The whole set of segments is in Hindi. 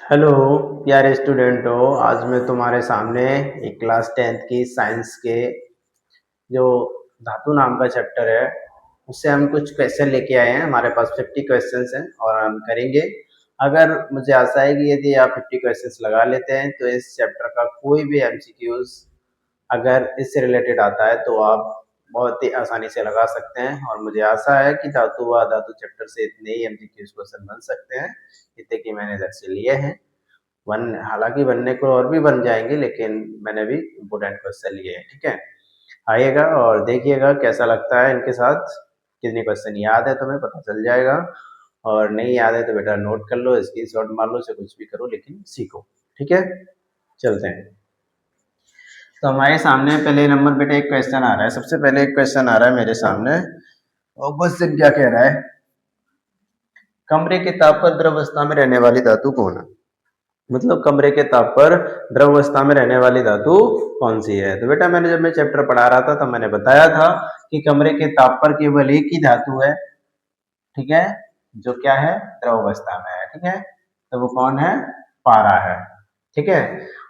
हेलो प्यारे स्टूडेंटों, आज मैं तुम्हारे सामने एक क्लास 10th की साइंस के जो धातु नाम का चैप्टर है उससे हम कुछ क्वेश्चन लेके आए हैं। हमारे पास 50 क्वेश्चंस हैं और हम करेंगे। अगर मुझे आशा है कि यदि आप 50 क्वेश्चंस लगा लेते हैं तो इस चैप्टर का कोई भी एमसीक्यूज अगर इससे रिलेटेड आता है तो आप बहुत ही आसानी से लगा सकते हैं। और मुझे आशा है कि धातु व धातु चैप्टर से इतने ही एमसीक्यूज क्वेश्चन बन सकते हैं जितने कि मैंने इधर से लिए हैं। हालांकि बनने को और भी बन जाएंगे, लेकिन मैंने भी इम्पोर्टेंट क्वेश्चन लिए हैं। ठीक है, आइएगा और देखिएगा कैसा लगता है इनके साथ। कितने क्वेश्चन याद है तुम्हें पता चल जाएगा, और नहीं याद है तो बेटा नोट कर लो, स्क्रीनशॉट मार लो, से कुछ भी करो लेकिन सीखो। ठीक है, चलते हैं। तो हमारे सामने पहले नंबर बेटा एक क्वेश्चन आ रहा है। सबसे पहले एक क्वेश्चन आ रहा है मेरे सामने, और बस क्या कह रहा है, कमरे के ताप पर द्रव अवस्था में रहने वाली धातु कौन है। मतलब कमरे के ताप पर द्रव अवस्था में रहने वाली धातु कौन सी है। तो बेटा मैंने जब मैं चैप्टर पढ़ा रहा था तो मैंने बताया था कि कमरे के ताप पर केवल एक ही धातु है, ठीक है, जो क्या है, द्रव अवस्था में है। ठीक है, तो वो कौन है, पारा है। ठीक है,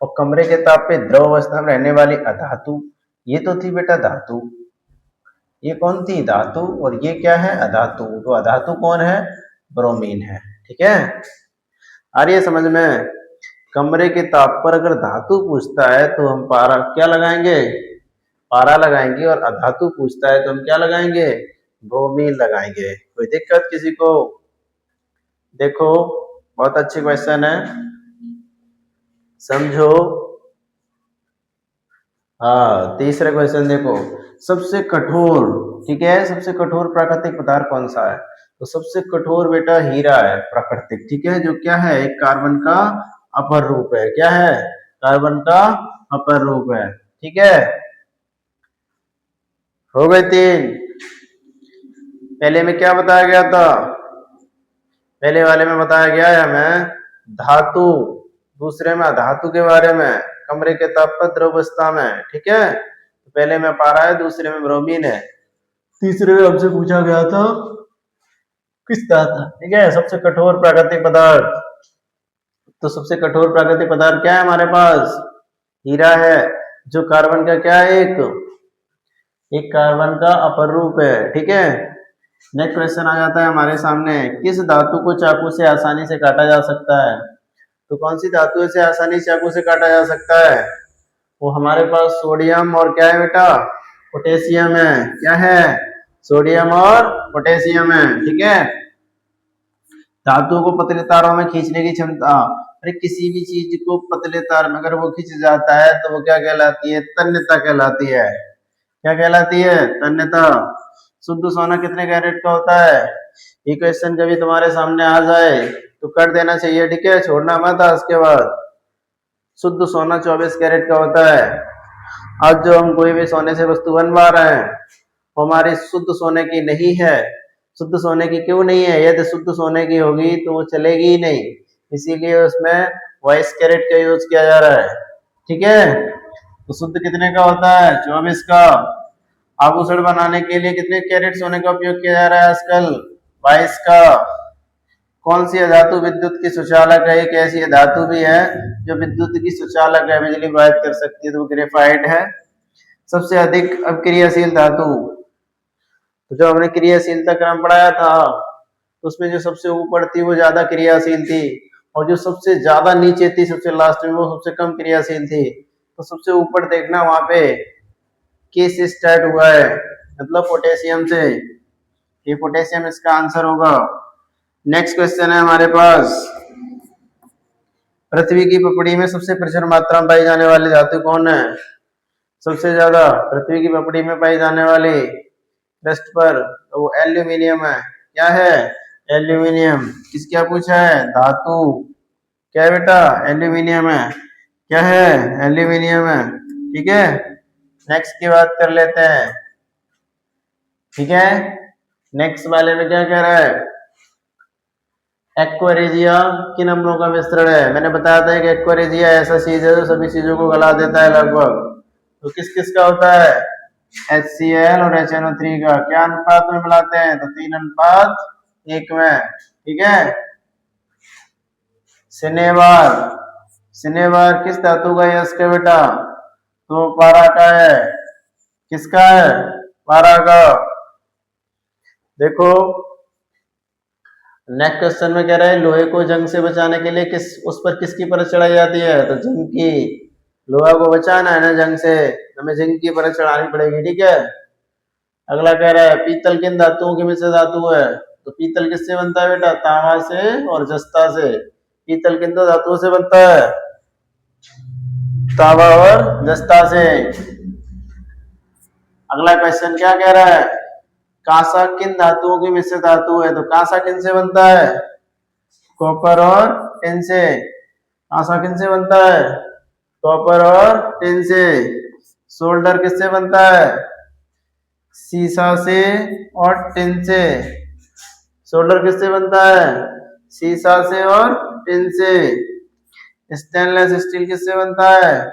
और कमरे के ताप पे द्रव अवस्था में रहने वाली अधातु, ये तो थी बेटा धातु, ये कौन थी, धातु, और ये क्या है, अधातु। तो अधातु कौन है, ब्रोमीन है। ठीक है, आ रही है समझ में। कमरे के ताप पर अगर धातु पूछता है तो हम पारा क्या लगाएंगे, पारा लगाएंगे, और अधातु पूछता है तो हम क्या लगाएंगे, ब्रोमीन लगाएंगे। कोई दिक्कत किसी को। देखो बहुत अच्छे क्वेश्चन है, समझो। हाँ, तीसरा क्वेश्चन देखो, सबसे कठोर, ठीक है, सबसे कठोर प्राकृतिक पदार्थ कौन सा है। तो सबसे कठोर बेटा हीरा है प्राकृतिक। ठीक है, जो क्या है, एक कार्बन का अपर रूप है। क्या है, कार्बन का अपर रूप है। ठीक है, हो गए तीन। पहले में क्या बताया गया था, पहले वाले में बताया गया है हमें धातु, दूसरे में धातु के बारे में, कमरे के ताप पर द्रव अवस्था में। ठीक है, तो पहले में पारा है, दूसरे में ब्रोमीन है, तीसरे में हमसे पूछा गया था किस था। ठीक है, सबसे कठोर प्राकृतिक पदार्थ, तो सबसे कठोर प्राकृतिक पदार्थ क्या है हमारे पास, हीरा है, जो कार्बन का क्या है, एक कार्बन का अपर रूप है। ठीक है, नेक्स्ट क्वेश्चन आ जाता है हमारे सामने, किस धातु को चाकू से आसानी से काटा जा सकता है। तो कौन सी धातु से आसानी से चाकू से काटा जा सकता है, वो हमारे पास सोडियम और क्या है बेटा, पोटेशियम है। क्या है, सोडियम और पोटेशियम है। ठीक है, धातुओं को पतले तारों में खींचने की क्षमता, अरे किसी भी चीज को पतले तार में अगर वो खींच जाता है तो वो क्या कहलाती है, तन्यता कहलाती है। क्या कहलाती है, तन्यता। शुद्ध सोना कितने कैरेट का होता है, ये क्वेश्चन कभी तुम्हारे सामने आ जाए तो कर देना चाहिए। ठीक है, छोड़ना मत। आज के बाद शुद्ध सोना 24 कैरेट का होता है। आज जो हम कोई भी सोने से वस्तु बनवा रहे हैं वो हमारी शुद्ध सोने की नहीं है। शुद्ध सोने की क्यों नहीं है, यदि शुद्ध सोने की होगी तो वो चलेगी ही नहीं, इसीलिए उसमें 22 कैरेट का यूज किया जा रहा है। ठीक है, तो शुद्ध कितने का होता है, 24 का। आभूषण बनाने के लिए कितने कैरेट सोने का उपयोग किया जा रहा है आजकल, 22 का। कौन सी धातु विद्युत की सुचालक है, एक ऐसी धातु भी है जो विद्युत की सुचालक है, बिजली प्रवाहित कर सकती है, तो ग्रेफाइट है। सबसे अधिक अक्रियाशील धातु, तो जो हमने क्रियाशीलता क्रम पढ़ाया था तो उसमें जो सबसे ऊपर थी वो ज्यादा क्रियाशील थी, और जो सबसे ज्यादा नीचे थी, सबसे लास्ट में, वो सबसे कम क्रियाशील थी। तो सबसे ऊपर देखना वहां पे किस स्टार्ट हुआ है, मतलब पोटेशियम से, ये पोटेशियम इसका आंसर होगा। नेक्स्ट क्वेश्चन है हमारे पास, पृथ्वी की पपड़ी में सबसे प्रचुर मात्रा में पाई जाने वाली धातु कौन है। सबसे ज्यादा पृथ्वी की पपड़ी में पाई जाने वाली क्रस्ट पर, तो वो एल्यूमिनियम है। क्या है, एल्यूमिनियम। किस क्या पूछा है, धातु। क्या है बेटा, एल्यूमिनियम है। क्या है, एल्यूमिनियम है। ठीक है, नेक्स्ट की बात कर लेते हैं। ठीक है, नेक्स्ट वाले में क्या कह रहा है, एक्वारेजिया किन अम्लों का मिश्रण है। मैंने बताया था कि एक्वारेजिया ऐसा चीज है जो सभी चीजों को गला देता है लगभग। तो किस किस का होता है, HCl और HNO3 का। क्या अनुपात में मिलाते हैं, तो 3:1 में। ठीक है, सिनेवार, सिनेवार किस धातु का है इसके बेटा? तो पारा का है। किसका है? पारा का। देखो नेक्स्ट क्वेश्चन में कह रहा है लोहे को जंग से बचाने के लिए किस उस पर किसकी परत चढ़ाई जाती है? तो जिंक की। लोहा को बचाना है ना जंग से, हमें जिंक की परत चढ़ानी पड़ेगी, ठीक है। अगला कह रहा है पीतल किन धातुओं की मिश्र धातु है? तो पीतल किससे बनता है बेटा? तांबा से और जस्ता से। पीतल किन दो धातुओं से बनता है? तांबा और जस्ता से। अगला क्वेश्चन क्या कह रहा है? कांसा किन धातुओं की मिश्र धातु है? तो कांसा किन से बनता है? कॉपर और टिन से। कांसा किन से बनता है? कॉपर और टिन से। सोल्डर किससे बनता है? सीसा से और टिन से। सोल्डर किससे बनता है? सीसा से और टिन से। स्टेनलेस स्टील किससे बनता है?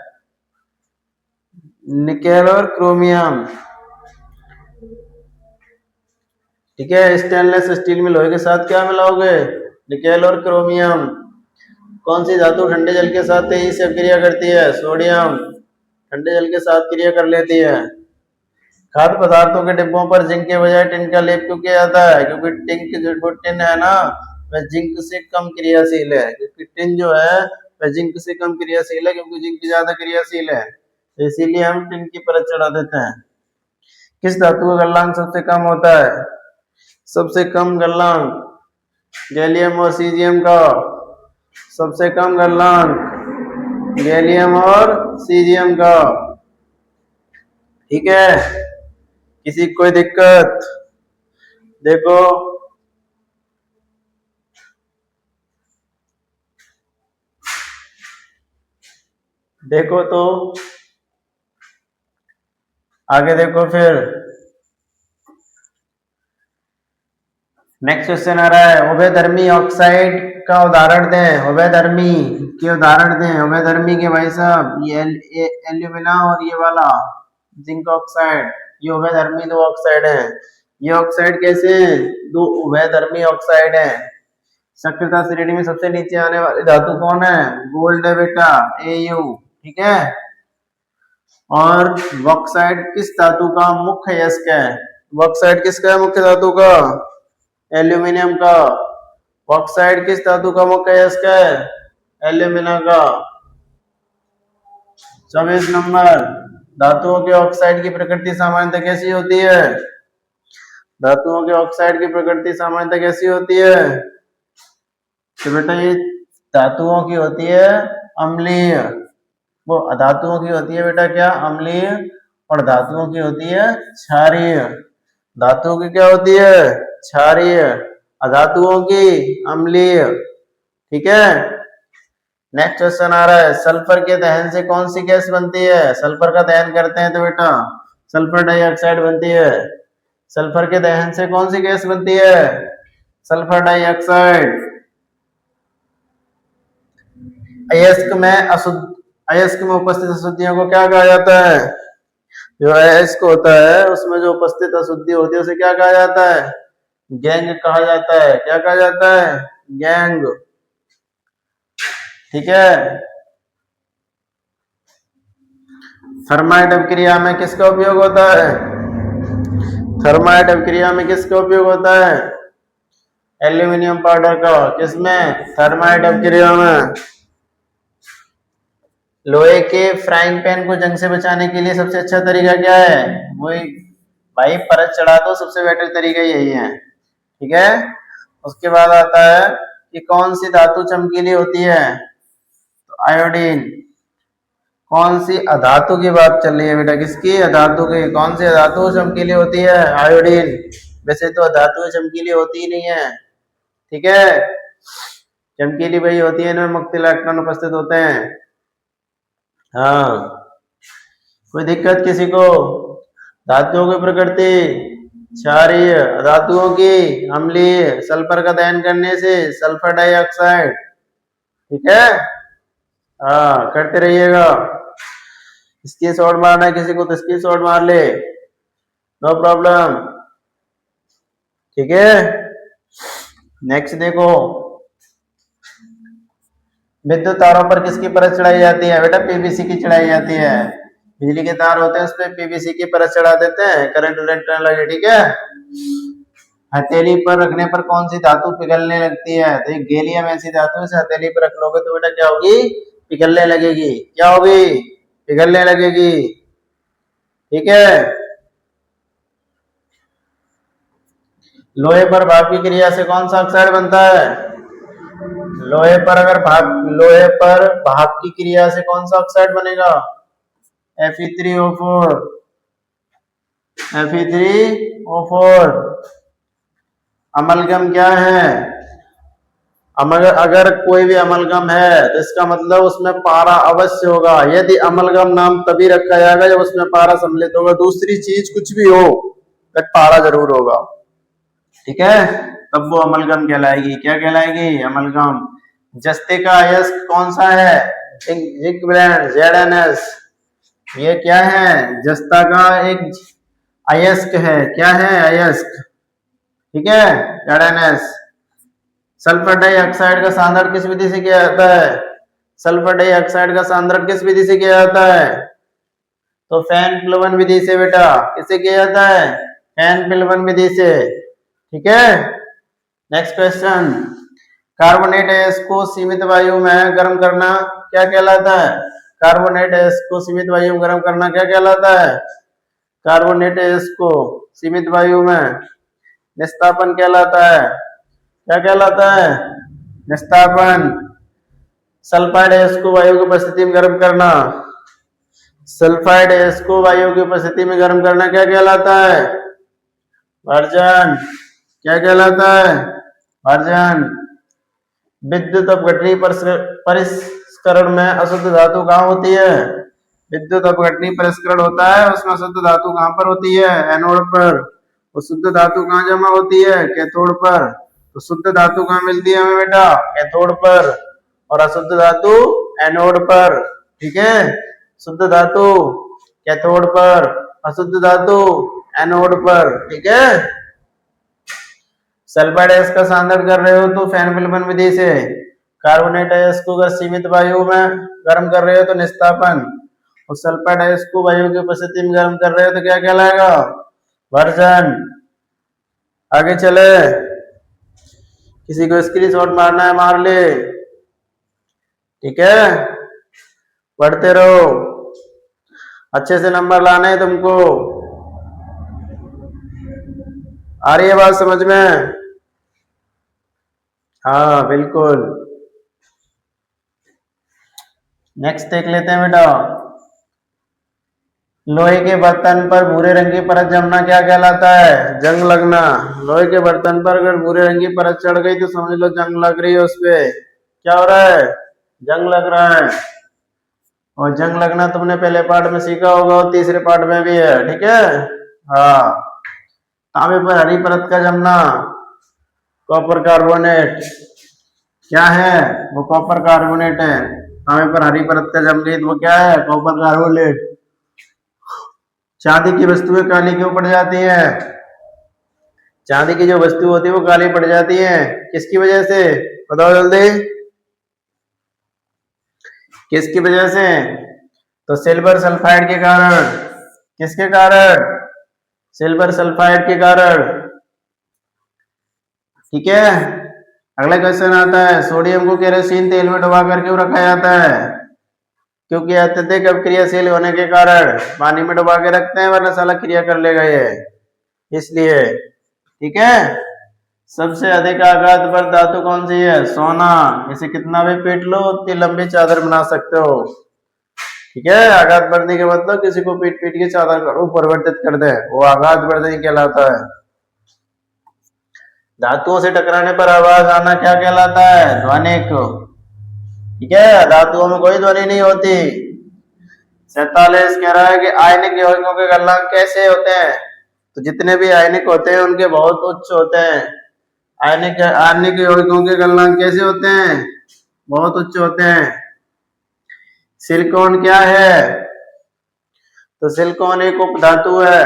निकेल और क्रोमियम। ठीक है, स्टेनलेस स्टील में लोहे के साथ क्या मिलाओगे? निकेल और क्रोमियम। कौन सी धातु ठंडे जल के साथ तेजी से क्रिया करती है? सोडियम। ठंडे जल के साथ क्रिया कर लेती है। खाद्य पदार्थों के डिब्बों पर जिंक के बजाय टिन का लेप क्यों किया जाता है? क्योंकि टिन है ना, वह जिंक से कम क्रियाशील है। क्योंकि टिन जो है वह जिंक से कम क्रियाशील है, क्योंकि जिंक ज्यादा क्रियाशील है, तो इसीलिए हम टिन की परत चढ़ा देते हैं। किस धातु का गलनांक सबसे कम होता है? सबसे कम गलनांक गैलियम और सीजियम का। सबसे कम गलनांक गैलियम और सीजियम का। ठीक है, किसी को कोई दिक्कत? देखो देखो तो आगे देखो फिर। नेक्स्ट क्वेश्चन आ रहा है उभयधर्मी ऑक्साइड का उदाहरण दें। उभयधर्मी के उदाहरण दें। उभयधर्मी के भाई साहब ये एल्यूमिना और ये वाला जिंक ऑक्साइड, ये उभयधर्मी दो ऑक्साइड है। ये ऑक्साइड कैसे हैं? दो उभयधर्मी ऑक्साइड है। सक्रियता श्रेणी में सबसे नीचे आने वाली धातु कौन है? गोल्ड है बेटा, Au। ठीक है, और बॉक्साइड किस धातु का मुख्य अयस्क है? बॉक्साइड किसका है मुख्य धातु का? एल्यूमिनियम का। बॉक्साइड किस धातु का मुख्य अयस्क है? एल्यूमिना का। 24 नंबर, धातुओं के ऑक्साइड की प्रकृति सामान्यतः कैसी होती है? धातुओं के ऑक्साइड की प्रकृति सामान्यतः कैसी होती है? तो बेटा ये धातुओं की होती है अम्लीय, वो अधातुओं की होती है बेटा क्या? अम्लीय। और धातुओं की होती है क्षारीय। धातुओं की क्या होती है? क्षारीय। अधातुओं की अम्लीय। ठीक है, नेक्स्ट क्वेश्चन आ रहा है सल्फर के दहन से कौन सी गैस बनती है? सल्फर का दहन करते हैं तो बेटा सल्फर डाइऑक्साइड बनती है। सल्फर के दहन से कौन सी गैस बनती है? Sulphur dioxide. अयस्क में अशुद्ध, अयस्क में उपस्थित अशुद्धियों को क्या कहा जाता है? जो अयस्क होता है उसमें जो उपस्थित अशुद्धि होती है उसे क्या कहा जाता है? गैंग कहा जाता है। क्या कहा जाता है? गैंग। ठीक है, थर्माइट अभिक्रिया में किसका उपयोग होता है? थर्माइट अभिक्रिया में किसका उपयोग होता है? एल्यूमिनियम पाउडर का। किसमें? थर्माइट अभिक्रिया में। लोहे के फ्राइंग पैन को जंग से बचाने के लिए सबसे अच्छा तरीका क्या है? वही भाई परत चढ़ा दो, सबसे बेटर तरीका यही है। ठीक है, उसके बाद आता है कि कौन सी धातु चमकीली होती है? तो आयोडीन। कौन सी अधातु की बात चल रही है बेटा? किसकी? अधातु की। कौन सी अधातु चमकीली होती है? आयोडीन। वैसे तो अधातु चमकीली होती ही नहीं है। ठीक है, चमकीली वही होती है इनमें मुक्त इलेक्ट्रॉन उपस्थित होते हैं। हाँ, कोई दिक्कत किसी को? धातुओं की प्रकृति क्षारीय, धातुओं की अम्लीय। सल्फर का दहन करने से सल्फर डाइऑक्साइड। ठीक है, हाँ करते रहिएगा। इसकी शॉट मारना है किसी को तो इसकी शॉट मार ले, नो प्रॉब्लम। ठीक है, नेक्स्ट देखो विद्युत तारों पर किसकी परत चढ़ाई जाती है बेटा? पीवीसी की चढ़ाई जाती है। बिजली के तार होते हैं उस पर पीवीसी की परत चढ़ा देते हैं, करंट उलटने लगे। ठीक है। हथेली पर रखने पर कौन सी धातु पिघलने लगती है? तो एक गैलियम ऐसी धातु है, हथेली पर रख लोगे तो बेटा क्या होगी? पिघलने लगेगी। क्या होगी? पिघलने लगेगी। ठीक है। लोहे पर भाप की क्रिया से कौन सा ऑक्साइड बनता है? लोहे पर भाप की क्रिया से कौन सा ऑक्साइड बनेगा? Fe3O4। Fe3O4। अमलगम क्या है? अगर कोई भी अमलगम है तो इसका मतलब उसमें पारा अवश्य होगा। यदि अमलगम नाम तभी रखा जाएगा जब उसमें पारा सम्मिलित होगा। दूसरी चीज कुछ भी हो बट पारा जरूर होगा। ठीक है, तब वो अमलगम कहलाएगी। क्या कहलाएगी? अमलगम। जस्ते का अयस्क कौन सा है? Zinc brand ZnS। ये क्या है? जस्ता का एक अयस्क है। क्या है? अयस्क। ठीक है, ZnS। सल्फर डाइऑक्साइड का सांद्रण किस विधि से किया जाता है? सल्फर डाइऑक्साइड का सांद्रण किस विधि से किया जाता है? तो फैन पिलवन विधि से बेटा। किससे किया जाता है? फैन पिलवन विधि से। ठीक है। नेक्स्ट क्वेश्चन, कार्बोनेट गैस को सीमित वायु में गर्म करना क्या कहलाता है? कार्बोनेट गैस को सीमित वायु में गर्म करना क्या कहलाता है? कार्बोनेट गैस को सीमित वायु में निस्तापन कहलाता है। क्या कहलाता है? निस्तापन। सल्फाइड गैस को वायु की उपस्थिति में गर्म करना, सल्फाइड गैस को वायु की उपस्थिति में गर्म करना क्या कहलाता है? वर्जन। क्या कहलाता है? वर्जन। विद्युत अपघटनी परिष्करण में अशुद्ध धातु कहाँ होती है? विद्युत अपघटनी परिष्करण होता है उसमें अशुद्ध धातु कहाँ पर होती है? एनोड पर। और शुद्ध धातु कहाँ जमा होती है? कैथोड पर। तो शुद्ध धातु कहाँ मिलती है हमें बेटा? कैथोड पर। और अशुद्ध धातु एनोड पर। ठीक है, शुद्ध धातु कैथोड पर, अशुद्ध धातु एनोड पर। ठीक है। सल्फाइड गैस का सांद्रण कर रहे हो तो फैन पिलवन विधि से, कार्बोनेट गैस को अगर सीमित वायु में गर्म कर रहे हो तो निस्तापन, और सल्फाइड गैस को वायु की उपस्थिति में गर्म कर रहे हो तो क्या कहलाएगा? वर्जन। आगे चले, किसी को स्क्रीनशॉट मारना है मार ले। ठीक है, पढ़ते रहो, अच्छे से नंबर लाने हैं तुमको। आ रही है बात समझ में? हाँ बिल्कुल। नेक्स्ट देख लेते हैं बेटा, लोहे के बर्तन पर भूरे रंग की परत जमना क्या कहलाता है? जंग लगना। लोहे के बर्तन पर अगर भूरे रंग की परत चढ़ गई तो समझ लो जंग लग रही है उस पे। क्या हो रहा है? जंग लग रहा है। और जंग लगना तुमने पहले पार्ट में सीखा होगा और तीसरे पार्ट में भी है। ठीक है। हाँ, तांबे पर हरी परत का जमना, कॉपर कार्बोनेट। क्या है? वो कॉपर कार्बोनेट है। तांबे पर हरी परत का जम गई तो वो क्या है? Copper carbonate. चांदी की वस्तुएं काली क्यों पड़ जाती है? चांदी की जो वस्तु होती है वो काली पड़ जाती है, किसकी वजह से? बताओ जल्दी, किसकी वजह से? तो सिल्वर सल्फाइड के कारण। किसके कारण? सिल्वर सल्फाइड के कारण। ठीक है। अगला क्वेश्चन आता है, सोडियम को केरोसिन तेल में डुबा कर क्यों रखा जाता है? क्योंकि अत्यधिक अक्रियाशील होने के कारण पानी में डुबा के रखते हैं वरना साला क्रिया कर लेगा ये, इसलिए। ठीक है। सबसे अधिक आघात पर धातु कौन सी है? सोना। इसे कितना भी पीट लो उतनी लंबी चादर बना सकते हो। ठीक है, आघात बढ़ने के मतलब किसी को पीट पीट के चादर को परिवर्तित कर दे, वो आघात बढ़ने कहलाता है। धातुओं से टकराने पर आवाज आना क्या कहलाता है? ध्वनिक। ठीक है, धातुओं में कोई ध्वनि नहीं होती। 47 कह रहा है कि आयनिक यौगिकों के गलनांक कैसे होते हैं? तो जितने भी आयनिक होते हैं उनके बहुत उच्च होते हैं। आयनिक यौगिकों के गलनांक कैसे होते हैं? बहुत उच्च होते हैं। सिलिकॉन क्या है? तो सिलिकॉन एक उपधातु है।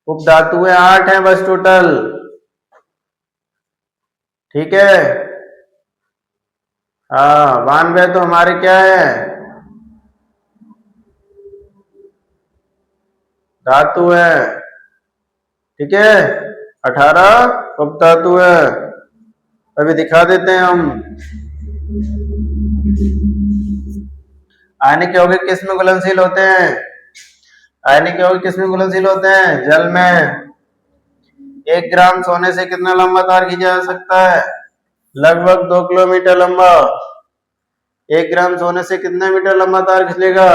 उपधातु है 8 है बस टोटल। ठीक है, हाँ, 92 तो हमारे क्या है, धातु है। ठीक है, 18 उपधातु है। अभी दिखा देते हैं हम। आयनिक यौगिक किस में घुलनशील होते हैं? आयनिक यौगिक किस में घुलनशील होते हैं? जल में। 1 ग्राम सोने से कितना लंबा तार खींचा जा सकता है? लगभग 2 किलोमीटर लंबा। 1 ग्राम सोने से कितने मीटर लंबा तार खींचेगा?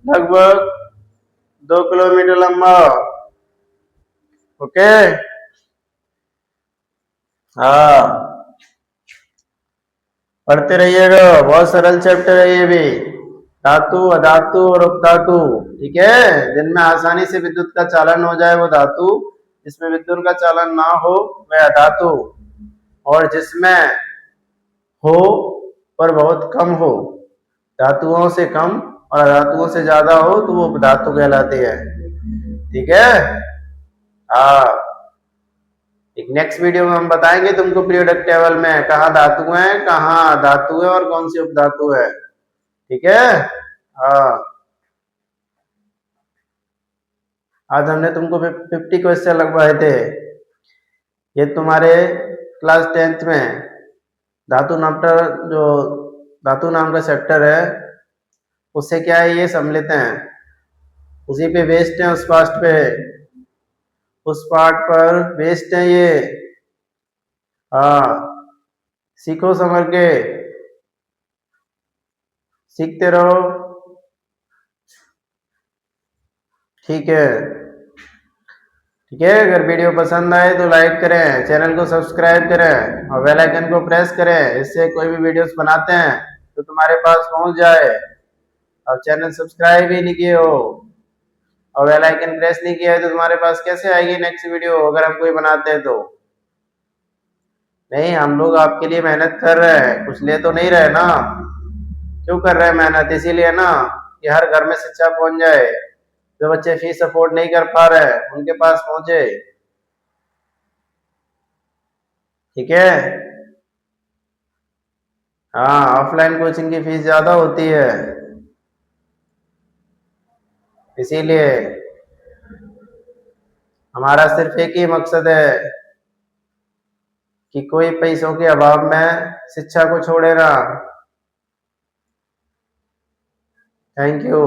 लगभग 2 किलोमीटर लंबा। ओके। हाँ, पढ़ते रहिएगा, बहुत सरल चैप्टर है ये भी। धातु, अधातु और उपधातु। ठीक है, जिनमें आसानी से विद्युत का चालन हो जाए वो धातु, जिसमें विद्युत का चालन ना हो वह अधातु, और जिसमें हो पर बहुत कम हो, धातुओं से कम और अधातुओं से ज्यादा हो तो वो धातु कहलाती है। ठीक है। हाँ, एक नेक्स्ट वीडियो में हम बताएंगे तुमको पीरियोडिक टेबल में कहाँ धातु है, कहाँ धातु है और कौन सी उपधातु है। ठीक है। हाँ, आज हमने तुमको 50 क्वेश्चन लगवाए थे। ये तुम्हारे क्लास 10th में धातु नामटा जो धातु नाम का चैप्टर है, उससे क्या है ये सम्मिलित हैं, उसी पे बेस्ड है, उस पार्ट पे, उस पार्ट पर बेस्ड है ये। हाँ, सीखो समझ के, सीखते रहो। ठीक है। ठीक है, अगर वीडियो पसंद आए तो लाइक करें, चैनल को सब्सक्राइब करें और बेल आइकन को प्रेस करें, इससे कोई भी वीडियोस बनाते हैं तो तुम्हारे पास पहुंच जाए। और चैनल सब्सक्राइब ही नहीं किए हो और बेल आइकन प्रेस नहीं किया है तो तुम्हारे पास कैसे आएगी नेक्स्ट वीडियो अगर हम कोई बनाते हैं तो? नहीं, हम लोग आपके लिए मेहनत कर रहे हैं, कुछ ले तो नहीं रहे ना। क्यों कर रहे हैं मेहनत? इसीलिए ना कि हर घर में शिक्षा पहुंच जाए, जो बच्चे फीस अफोर्ड नहीं कर पा रहे हैं उनके पास पहुंचे। ठीक है। हाँ, ऑफलाइन कोचिंग की फीस ज्यादा होती है, इसीलिए हमारा सिर्फ एक ही मकसद है कि कोई पैसों के अभाव में शिक्षा को छोड़े ना। Thank you.